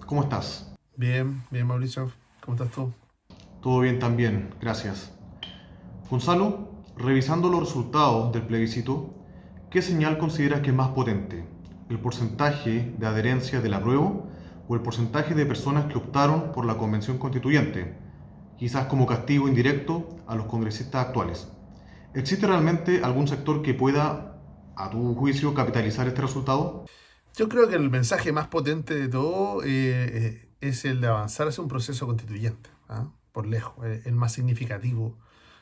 ¿Cómo estás? Bien, bien Mauricio, ¿cómo estás tú? Todo bien también, gracias. Gonzalo, revisando los resultados del plebiscito, ¿qué señal consideras que es más potente? ¿El porcentaje de adherencia del apruebo o el porcentaje de personas que optaron por la convención constituyente? Quizás como castigo indirecto a los congresistas actuales. ¿Existe realmente algún sector que pueda, a tu juicio, capitalizar este resultado? Yo creo que el mensaje más potente de todo es el de avanzar hacia un proceso constituyente, ¿ah? Por lejos, el más significativo.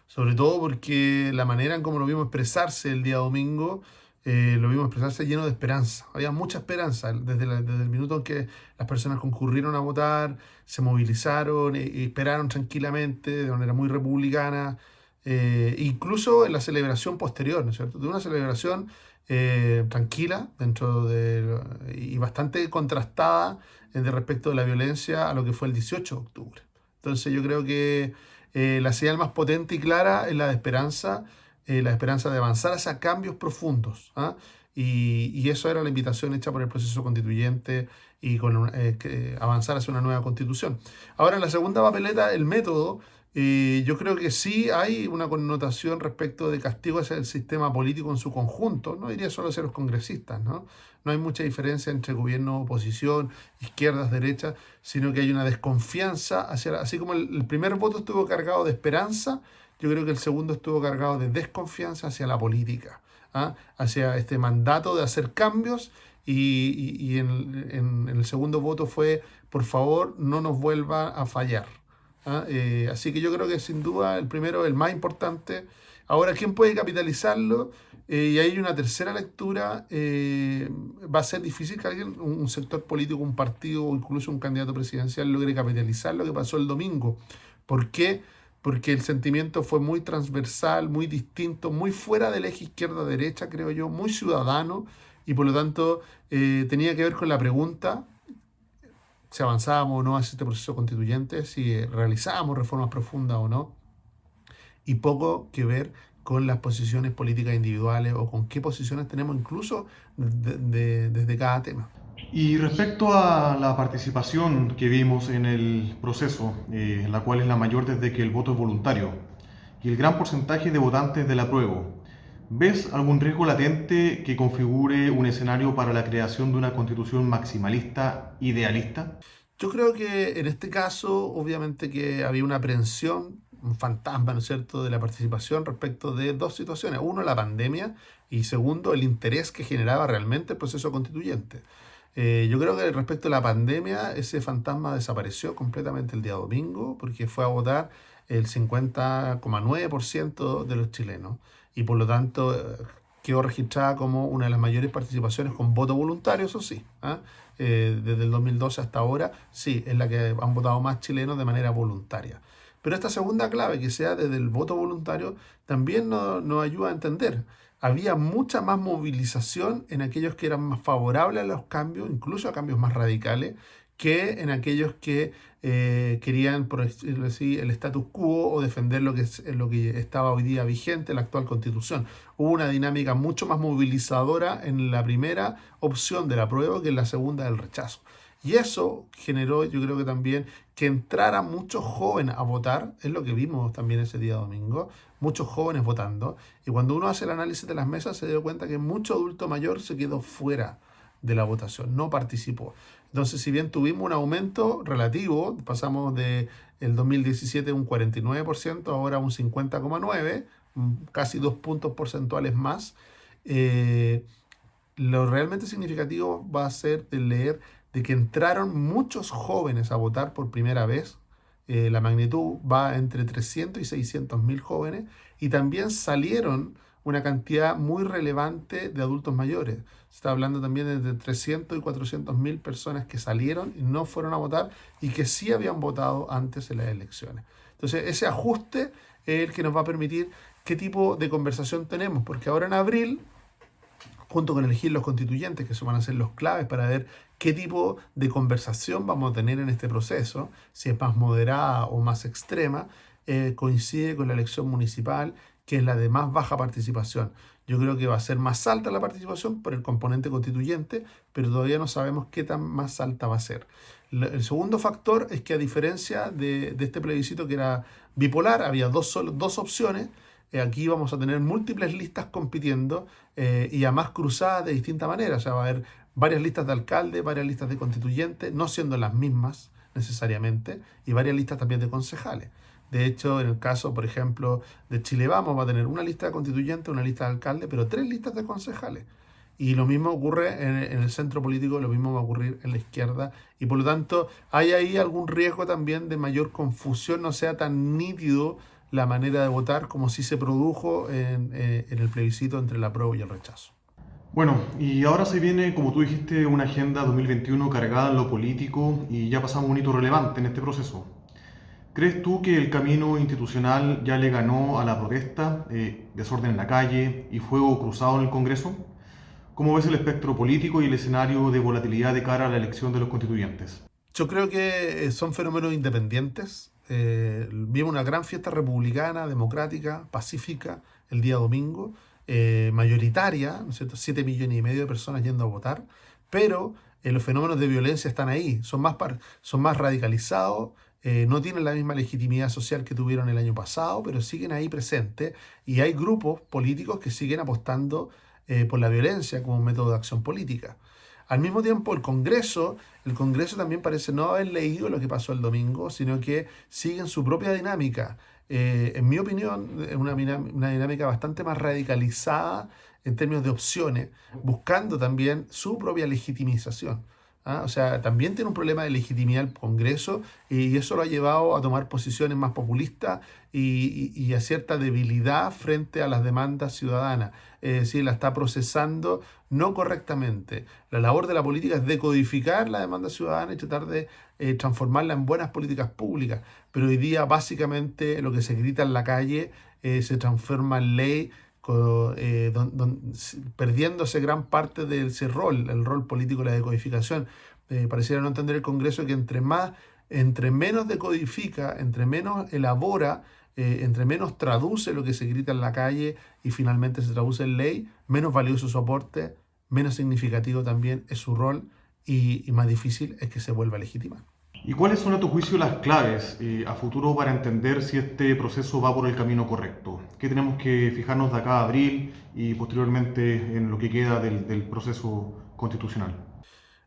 Sobre todo porque la manera en cómo lo vimos expresarse el día domingo, lo vimos expresarse lleno de esperanza. Había mucha esperanza desde el minuto en que las personas concurrieron a votar, se movilizaron y esperaron tranquilamente, de manera muy republicana, incluso en la celebración posterior, ¿no es cierto? De una celebración tranquila y bastante contrastada de respecto de la violencia a lo que fue el 18 de octubre. Entonces yo creo que la señal más potente y clara es la esperanza de avanzar hacia cambios profundos. ¿Ah? Y eso era la invitación hecha por el proceso constituyente y avanzar hacia una nueva constitución. Ahora, en la segunda papeleta, el método, yo creo que sí hay una connotación respecto de castigo hacia el sistema político en su conjunto, no diría solo hacia los congresistas, ¿no? No hay mucha diferencia entre gobierno, oposición, izquierdas, derechas, sino que hay una desconfianza así como el primer voto estuvo cargado de esperanza, yo creo que el segundo estuvo cargado de desconfianza hacia la política, ¿ah? Hacia este mandato de hacer cambios y en el segundo voto fue, por favor, no nos vuelva a fallar. ¿Ah? Así que yo creo que sin duda el primero es el más importante. Ahora, ¿quién puede capitalizarlo? Y hay una tercera lectura. Va a ser difícil que un sector político, un partido o incluso un candidato presidencial logre capitalizar lo que pasó el domingo. ¿Por qué? Porque el sentimiento fue muy transversal, muy distinto, muy fuera del eje izquierda-derecha, creo yo, muy ciudadano y por lo tanto tenía que ver con la pregunta si avanzábamos o no hacia este proceso constituyente, si realizábamos reformas profundas o no, y poco que ver con las posiciones políticas individuales o con qué posiciones tenemos incluso desde cada tema. Y respecto a la participación que vimos en el proceso, la cual es la mayor desde que el voto es voluntario, y el gran porcentaje de votantes del apruebo, ¿ves algún riesgo latente que configure un escenario para la creación de una constitución maximalista idealista? Yo creo que en este caso, obviamente que había una aprehensión, un fantasma, ¿no es cierto?, de la participación respecto de dos situaciones. Uno, la pandemia y segundo, el interés que generaba realmente el proceso constituyente. Yo creo que respecto a la pandemia, ese fantasma desapareció completamente el día domingo porque fue a votar el 50,9% de los chilenos y por lo tanto quedó registrada como una de las mayores participaciones con voto voluntario, eso sí. ¿Ah? Desde el 2012 hasta ahora, sí, es la que han votado más chilenos de manera voluntaria. Pero esta segunda clave, que sea desde el voto voluntario, también nos ayuda a entender. Había mucha más movilización en aquellos que eran más favorables a los cambios, incluso a cambios más radicales, que en aquellos que querían, por decirlo así, el status quo o defender lo que estaba hoy día vigente, la actual constitución. Hubo una dinámica mucho más movilizadora en la primera opción del apruebo que en la segunda del rechazo. Y eso generó, yo creo que también, que entraran muchos jóvenes a votar, es lo que vimos también ese día domingo, muchos jóvenes votando. Y cuando uno hace el análisis de las mesas se dio cuenta que mucho adulto mayor se quedó fuera de la votación, no participó. Entonces, si bien tuvimos un aumento relativo, pasamos de el 2017 un 49%, ahora un 50,9%, casi 2 puntos porcentuales más, eh, lo realmente significativo va a ser de leer de que entraron muchos jóvenes a votar por primera vez. La magnitud va entre 300 y 600 mil jóvenes y también salieron una cantidad muy relevante de adultos mayores. Se está hablando también de entre 300 y 400 mil personas que salieron y no fueron a votar y que sí habían votado antes en las elecciones. Entonces, ese ajuste es el que nos va a permitir qué tipo de conversación tenemos, porque ahora en abril junto con elegir los constituyentes, que son van a ser los claves para ver qué tipo de conversación vamos a tener en este proceso, si es más moderada o más extrema, coincide con la elección municipal, que es la de más baja participación. Yo creo que va a ser más alta la participación por el componente constituyente, pero todavía no sabemos qué tan más alta va a ser. El segundo factor es que a diferencia de este plebiscito que era bipolar, había dos opciones. Aquí vamos a tener múltiples listas compitiendo y además cruzadas de distinta manera. O sea, va a haber varias listas de alcalde, varias listas de constituyentes, no siendo las mismas necesariamente, y varias listas también de concejales. De hecho, en el caso, por ejemplo, de Chile Vamos, va a tener una lista de constituyentes, una lista de alcalde, pero tres listas de concejales. Y lo mismo ocurre en el centro político, lo mismo va a ocurrir en la izquierda. Y por lo tanto, hay ahí algún riesgo también de mayor confusión, no sea tan nítido la manera de votar como si se produjo en el plebiscito entre el apruebo y el rechazo. Bueno, y ahora se viene, como tú dijiste, una agenda 2021 cargada en lo político y ya pasamos un hito relevante en este proceso. ¿Crees tú que el camino institucional ya le ganó a la protesta, desorden en la calle y fuego cruzado en el Congreso? ¿Cómo ves el espectro político y el escenario de volatilidad de cara a la elección de los constituyentes? Yo creo que son fenómenos independientes. Vimos una gran fiesta republicana, democrática, pacífica el día domingo, mayoritaria, ¿no es cierto? 7,5 millones de personas yendo a votar, pero los fenómenos de violencia están ahí, son más radicalizados, no tienen la misma legitimidad social que tuvieron el año pasado, pero siguen ahí presentes y hay grupos políticos que siguen apostando por la violencia como un método de acción política. Al mismo tiempo, el Congreso también parece no haber leído lo que pasó el domingo, sino que siguen su propia dinámica. En mi opinión, es una dinámica bastante más radicalizada en términos de opciones, buscando también su propia legitimización. ¿Ah? O sea, también tiene un problema de legitimidad el Congreso y eso lo ha llevado a tomar posiciones más populistas y a cierta debilidad frente a las demandas ciudadanas. Es decir, la está procesando no correctamente. La labor de la política es decodificar la demanda ciudadana y tratar de transformarla en buenas políticas públicas. Pero hoy día básicamente lo que se grita en la calle se transforma en ley perdiéndose gran parte de ese rol, el rol político de la decodificación. Pareciera no entender el Congreso que entre menos decodifica, entre menos elabora, entre menos traduce lo que se grita en la calle y finalmente se traduce en ley, menos valioso su aporte, menos significativo también es su rol y más difícil es que se vuelva a legitimar. ¿Y cuáles son a tu juicio las claves a futuro para entender si este proceso va por el camino correcto? ¿Qué tenemos que fijarnos de acá a abril y posteriormente en lo que queda del proceso constitucional?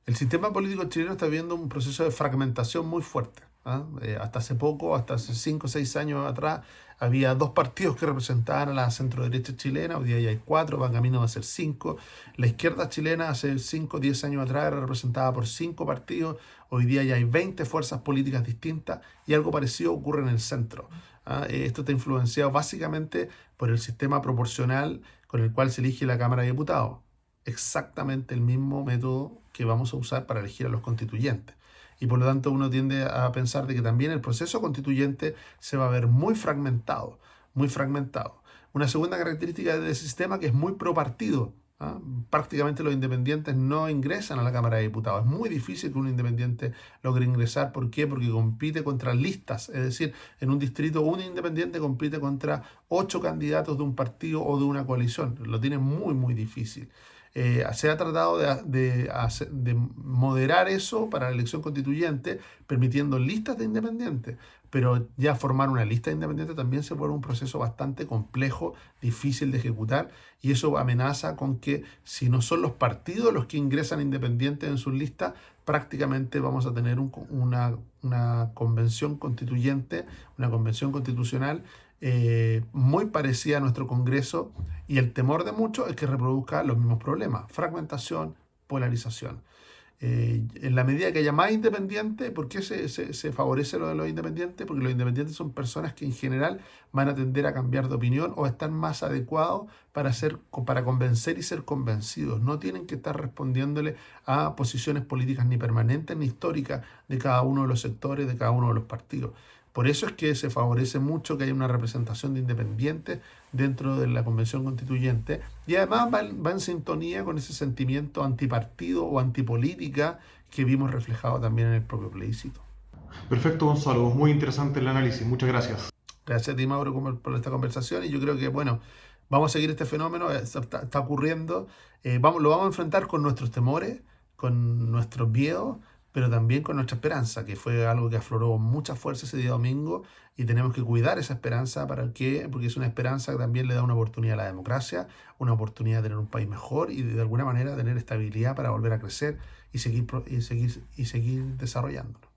El sistema político chileno está viviendo un proceso de fragmentación muy fuerte. ¿Ah? Hasta hace poco, hasta hace 5 o 6 años atrás, había dos partidos que representaban a la centro-derecha chilena, hoy día ya hay 4, van camino a ser 5. La izquierda chilena hace 5 o 10 años atrás era representada por 5 partidos, hoy día ya hay 20 fuerzas políticas distintas y algo parecido ocurre en el centro. ¿Ah? Esto está influenciado básicamente por el sistema proporcional con el cual se elige la Cámara de Diputados. Exactamente el mismo método que vamos a usar para elegir a los constituyentes. Y por lo tanto uno tiende a pensar de que también el proceso constituyente se va a ver muy fragmentado, muy fragmentado. Una segunda característica de ese sistema que es muy pro partido. ¿Ah? Prácticamente los independientes no ingresan a la Cámara de Diputados. Es muy difícil que un independiente logre ingresar. ¿Por qué? Porque compite contra listas. Es decir, en un distrito un independiente compite contra 8 candidatos de un partido o de una coalición. Lo tiene muy, muy difícil. Se ha tratado de moderar eso para la elección constituyente, permitiendo listas de independientes, pero ya formar una lista de independientes también se vuelve un proceso bastante complejo, difícil de ejecutar, y eso amenaza con que si no son los partidos los que ingresan independientes en sus listas, prácticamente vamos a tener una convención constituyente, una convención constitucional muy parecida a nuestro Congreso, y el temor de muchos es que reproduzca los mismos problemas: fragmentación, polarización. En la medida que haya más independientes, ¿por qué se favorece lo de los independientes? Porque los independientes son personas que en general van a tender a cambiar de opinión o están más adecuados para convencer y ser convencidos. No tienen que estar respondiéndole a posiciones políticas ni permanentes ni históricas de cada uno de los sectores, de cada uno de los partidos. Por eso es que se favorece mucho que haya una representación de independientes dentro de la Convención Constituyente, y además va en sintonía con ese sentimiento antipartido o antipolítica que vimos reflejado también en el propio plebiscito. Perfecto, Gonzalo. Muy interesante el análisis. Muchas gracias. Gracias a ti, Mauro, por esta conversación, y yo creo que, bueno, vamos a seguir este fenómeno, está ocurriendo, lo vamos a enfrentar con nuestros temores, con nuestros miedos, pero también con nuestra esperanza, que fue algo que afloró con mucha fuerza ese día domingo, y tenemos que cuidar esa esperanza porque es una esperanza que también le da una oportunidad a la democracia, una oportunidad de tener un país mejor y de alguna manera tener estabilidad para volver a crecer y seguir desarrollándonos.